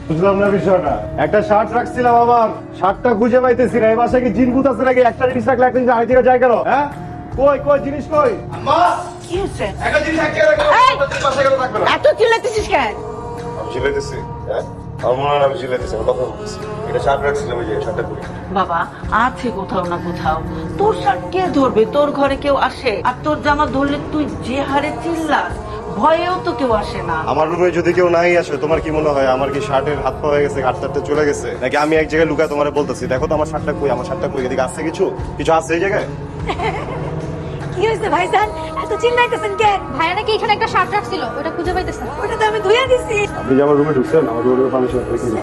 বুঝলাম না বিষয়টা। একটা শার্ট রাখছিলাম, আমার শার্টটা খুঁজে পাইতেছি না। এই বাসায় কি জিন ভূত আছে নাকি? একটা জিনিস রাখলে একটা জিনিস আরেক জায়গায় যায় কেন? হ্যাঁ, কই কই জিনিস কই? আম্মা, কি হচ্ছে? একটা জিনিস এক জায়গায় রাখো, বাসায় কেন থাকবে না? এত চিল্লাতেছিস কেন? আমি চিল্লাইতেছি? হ্যাঁ, আমার মনে হয় না আমি চিল্লাইতেছি, আমি কথা বলতেছি। এটা শার্ট রাখছিলাম, ওই যে শার্টটা করি। বাবা আছে কোথাও না কোথাও। তোর শার্ট কে ধরবে? তোর ঘরে কেউ আসে? আর তোর জামা ধরলে তুই যে হারে চিল্লাস, ভয়েও তো কেউ আসে না। আমার রুমে যদি কেউ নাই আসে, তোমার কি মনে হয় আমার কি শার্টের হাত পা হয়ে গেছে, কাটতে চলে গেছে, নাকি আমি এক জায়গায় লুকায় তোমারে বলতেছি দেখো তো আমার শার্টটা কই, আমার শার্টটা কই? এদিকে আছে কিছু কিছু আছে এই জায়গায়? কি হয়েছে ভাইজান, এত চিল্লাইতেছেন কেন? ভাইয়া নাকি এখানে একটা শার্ট রাখছিল, ওটা খুঁজে পাইতেছে না। ওটা তো আমি ধুইয়া দিছি। আপনি যে আমার রুমে ঢুকছেন, আমার রুমে পানি শেষ হয়ে গেছে।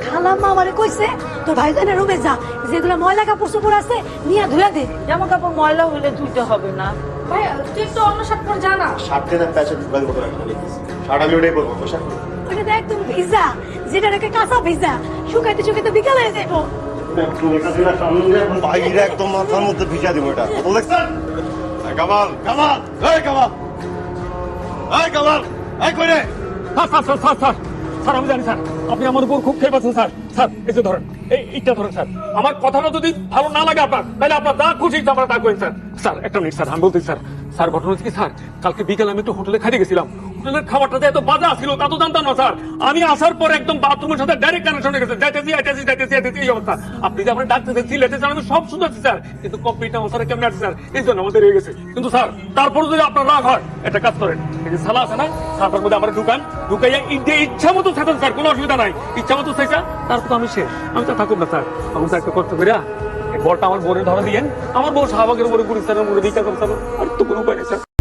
খালাম্মা আমারে কইছে তোর ভাইজানের রুমে যা, যেগুলো ময়লা কাপড় চোপড় আছে নিয়ে ধুইয়া দে। জামা কাপড় ময়লা হলে ধুইতে হবে না। ভাইয়া তুই একটু অন্য শার্ট পর যা না। শার্টে না প্যাচে ঢুকাই দেবো রাখতে লিখতেছি। শার্ট আমি ওটাই বলবো, পোশাক কই? ওটা তো একদম ভিজা, যেটা রেখে কাঁচা ভিজা, শুকাইতে শুকাইতে বিকাল হয়ে যাইবো। বাইরে একদম মাথার মধ্যে ভিজা দিব এটা। বল দেখছেন? কামাল কামাল, এই কামাল, এই কামাল, এই কই রে? Sir sir sir sir sir sir আমি জানি স্যার আপনি আমার উপর খুব খেয়ে পাচ্ছেন স্যার। স্যার এই যে ধরেন, এইটা ধরেন স্যার। আমার কথাটা যদি ভালো না লাগে আপনার, তাহলে আপনার যা খুশি আপনারা তা করেন স্যার। স্যার একটা মিনিট স্যার, আমি বলতেছি স্যার। স্যার ঘটনা হচ্ছে কি স্যার, কালকে বিকেলে আমি একটু হোটেলে খাইতে গেছিলাম। হোটেলের খাবারটা যে এত বাজা ছিল তা তো জানতাম না স্যার। আমি আসার পর একদম বাথরুমের সাথে ডাইরেক্ট কানেকশন হয়ে গেছে। যাইতেছি এই অবস্থা। আপনি যে আপনার ডাকতেছেন সিলেটেছেন, আমি সব শুনতেছি স্যার, কিন্তু কমপ্লিট আমার স্যার কেমন আছে স্যার, এই জন্য আমাদের হয়ে গেছে। কিন্তু স্যার তারপরে যদি আপনার রাগ হয়, একটা কাজ করেন, এই যে সালা আছে না, সালাটার মধ্যে আমার ঢুকাইয়া ইচ্ছা মতো থাকেন স্যার, কোনো অসুবিধা নাই। ইচ্ছা মতো চাইছা, তারপর তো আমি শেষ, আমি তো থাকুক না স্যার। আমি স্যার একটা কষ্ট করিয়া বলটা আমার বোনের ধরা দিয়েন, আমার বউ শাহবাগের উপরে গুলিস্তানের উপরে ভিক্ষা করতে, আর তো কোনো উপায় নেই স্যার।